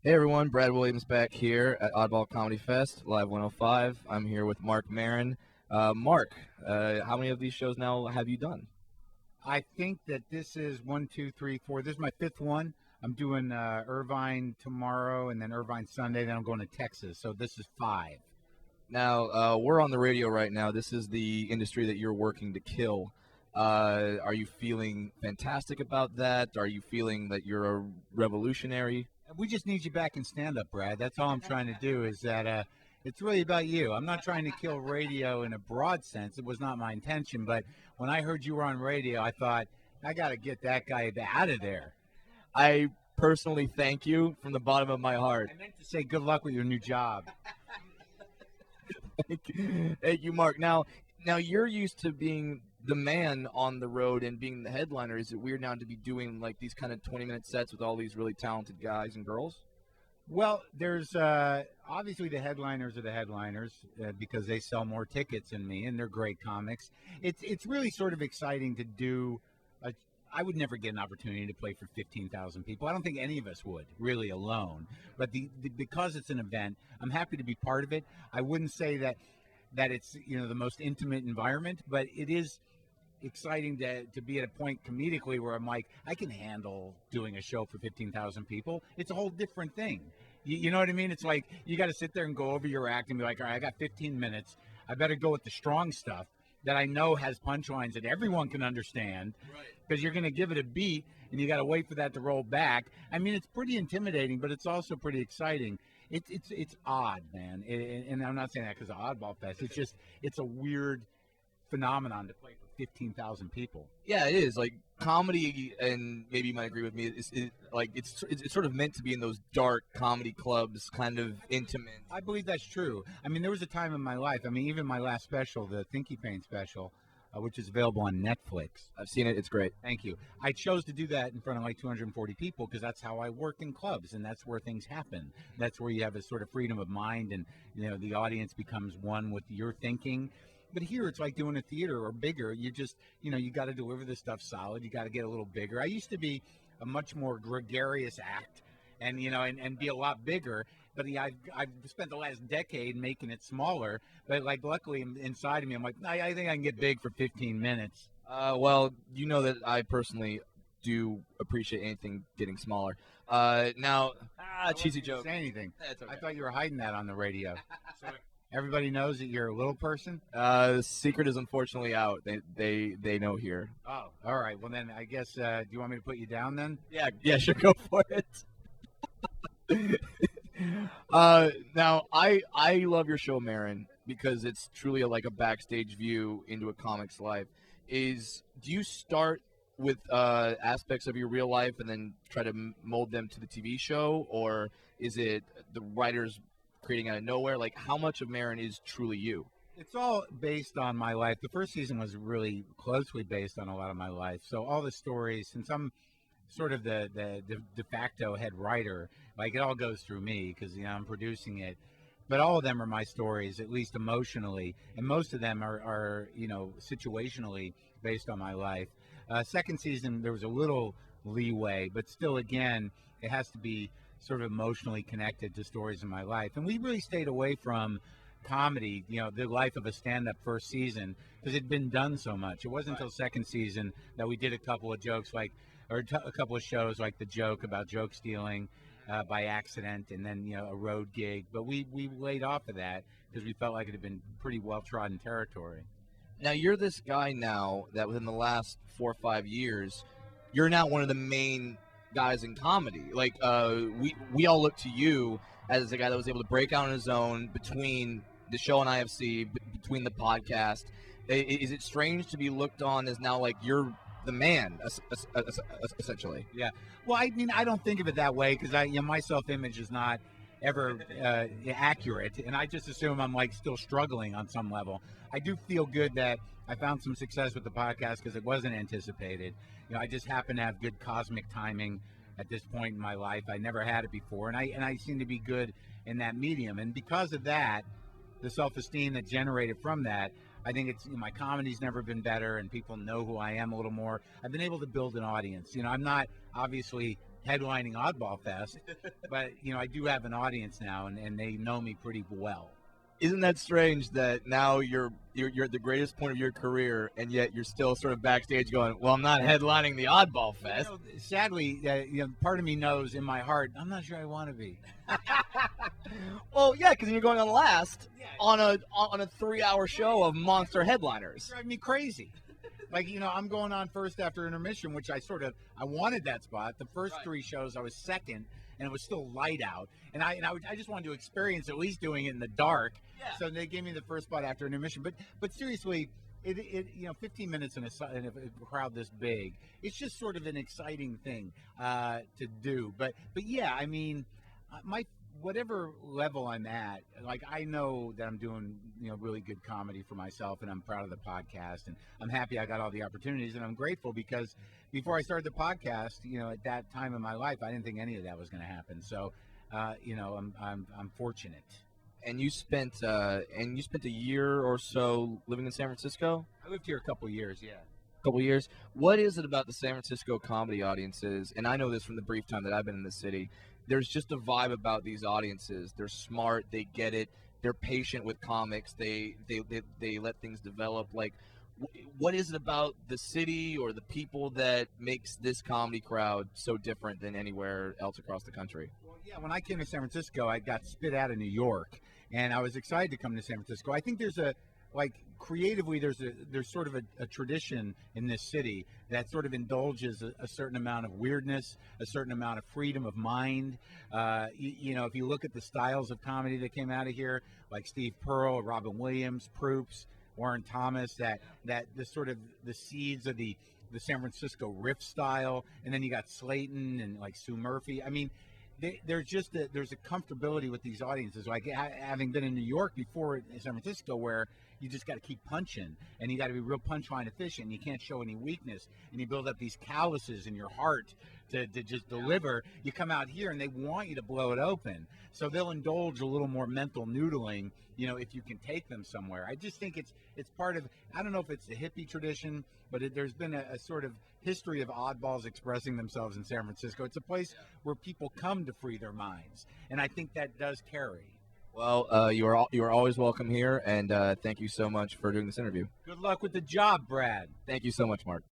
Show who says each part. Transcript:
Speaker 1: Hey everyone, Brad Williams back here at Oddball Comedy Fest, Live 105. I'm here with Marc Maron. Mark, how many of these shows now have you done?
Speaker 2: I think that this is one, two, three, four. This is my fifth one. I'm doing Irvine tomorrow, and then Irvine Sunday. Then I'm going to Texas. So this is five.
Speaker 1: Now, we're on the radio right now. This is the industry that you're working to kill. Are you feeling fantastic about that? Are you feeling that you're a revolutionary?
Speaker 2: We just need you back in stand-up, Brad. That's all I'm trying to do. Is that it's really about you. I'm not trying to kill radio in a broad sense. It was not my intention. But when I heard you were on radio, I thought I got to get that guy out of there.
Speaker 1: I personally thank you from the bottom of my heart.
Speaker 2: I meant to say good luck with your new job.
Speaker 1: Thank you, Mark. Now you're used to being the man on the road and being the headliner. Is it weird now to be doing like these kind of 20-minute sets with all these really talented guys and girls?
Speaker 2: Well, there's obviously the headliners are the headliners because they sell more tickets than me, and they're great comics. It's really sort of exciting to do. I would never get an opportunity to play for 15,000 people. I don't think any of us would, really, alone. But because it's an event, I'm happy to be part of it. I wouldn't say that it's the most intimate environment, but it is exciting to be at a point comedically where I'm like, I can handle doing a show for 15,000 people. It's a whole different thing. You know what I mean? It's like you got to sit there and go over your act and be like, all right, I got 15 minutes. I better go with the strong stuff that I know has punchlines that everyone can understand, because you're going to give it a beat and you got to wait for that to roll back. I mean, it's pretty intimidating, but it's also pretty exciting. It's odd, man. And I'm not saying that because of Oddball Fest. It's a weird phenomenon to play for 15,000 people.
Speaker 1: Yeah, it is. Like comedy, and maybe you might agree with me. It's sort of meant to be in those dark comedy clubs, kind of intimate.
Speaker 2: I believe that's true. I mean, there was a time in my life. I mean, even my last special, the Thinky Pain special, which is available on Netflix.
Speaker 1: I've seen it. It's great.
Speaker 2: Thank you. I chose to do that in front of like 240 people because that's how I work in clubs, and that's where things happen. That's where you have a sort of freedom of mind, and the audience becomes one with your thinking. But here it's like doing a theater or bigger. You just, you got to deliver the stuff solid. You got to get a little bigger. I used to be a much more gregarious act, and and be a lot bigger. But I've spent the last decade making it smaller. But like, luckily inside of me, I'm like, I think I can get big for 15 minutes.
Speaker 1: Well, you know that I personally do appreciate anything getting smaller. Now, cheesy joke.
Speaker 2: Say anything.
Speaker 1: That's okay.
Speaker 2: I thought you were hiding that on the radio. So everybody knows that you're a little person.
Speaker 1: The secret is unfortunately out. They know here.
Speaker 2: Oh, all right. Well, then I guess. Do you want me to put you down then?
Speaker 1: Yeah, sure, go for it. Now I love your show, Maron, because it's truly like a backstage view into a comic's life. Do you start with aspects of your real life and then try to mold them to the TV show, or is it the writers creating out of nowhere? Like, how much of Maron is truly you?
Speaker 2: It's all based on my life. The first season was really closely based on a lot of my life. So all the stories, since I'm sort of the de facto head writer, like it all goes through me because I'm producing it. But all of them are my stories, at least emotionally, and most of them are situationally based on my life. Second season there was a little leeway, but still, again, it has to be sort of emotionally connected to stories in my life. And we really stayed away from comedy, the life of a stand-up first season, because it'd been done so much. It wasn't until second season that we did a couple of jokes a couple of shows like the joke about joke stealing by accident, and then a road gig. But we laid off of that because we felt like it had been pretty well-trodden territory.
Speaker 1: Now you're this guy now that within the last 4 or 5 years, you're now one of the main guys in comedy. Like we all look to you as a guy that was able to break out on his own between the show on IFC, between the podcast. Is it strange to be looked on as now like you're the man, essentially?
Speaker 2: Yeah. Well, I mean, I don't think of it that way because my self-image is not ever accurate, and I just assume I'm like still struggling on some level. I do feel good that I found some success with the podcast because it wasn't anticipated. I just happen to have good cosmic timing at this point in my life. I never had it before, and I seem to be good in that medium, and because of that, the self-esteem that generated from that, I think it's my comedy's never been better, and people know who I am a little more. I've been able to build an audience. I'm not obviously headlining Oddball Fest, but I do have an audience now, and they know me pretty well.
Speaker 1: Isn't that strange that now you're at the greatest point of your career, and yet you're still sort of backstage going, well, I'm not headlining the Oddball Fest.
Speaker 2: Sadly, part of me knows in my heart, I'm not sure I want to be.
Speaker 1: Well, yeah, because you're going on last on a 3-hour show of monster headliners.
Speaker 2: It's driving me crazy. Like, I'm going on first after intermission, which I wanted that spot. The first 3 shows I was second, and it was still light out, and I just wanted to experience at least doing it in the dark.
Speaker 1: Yeah.
Speaker 2: So they gave me the first spot after intermission. But seriously, it 15 minutes in a crowd this big, it's just sort of an exciting thing to do. But yeah, I mean, my whatever level I'm at, like, I know that I'm doing really good comedy for myself, and I'm proud of the podcast, and I'm happy I got all the opportunities, and I'm grateful because before I started the podcast, at that time in my life, I didn't think any of that was going to happen. So, I'm fortunate.
Speaker 1: And you spent a year or so living in San Francisco?
Speaker 2: I lived here a couple years, yeah.
Speaker 1: Couple years. What is it about the San Francisco comedy audiences? And I know this from the brief time that I've been in the city. There's just a vibe about these audiences. They're smart. They get it. They're patient with comics. They let things develop. Like, what is it about the city or the people that makes this comedy crowd so different than anywhere else across the country?
Speaker 2: Well, yeah, when I came to San Francisco, I got spit out of New York, and I was excited to come to San Francisco. I think there's creatively, there's sort of a tradition in this city that sort of indulges a certain amount of weirdness, a certain amount of freedom of mind. If you look at the styles of comedy that came out of here, like Steve Pearl, Robin Williams, Proops, Warren Thomas, that the sort of the seeds of the San Francisco riff style, and then you got Slayton and like Sue Murphy. I mean, there's a comfortability with these audiences. Like, having been in New York before in San Francisco, where you just got to keep punching, and you got to be real punchline efficient, and you can't show any weakness, and you build up these calluses in your heart to just deliver. You come out here, and they want you to blow it open, so they'll indulge a little more mental noodling, if you can take them somewhere. I just think it's part of, I don't know if it's the hippie tradition, but there's been a sort of history of oddballs expressing themselves in San Francisco. It's a place where people come to free their minds, and I think that does carry.
Speaker 1: Well, you are always welcome here, and thank you so much for doing this interview.
Speaker 2: Good luck with the job, Brad.
Speaker 1: Thank you so much, Mark.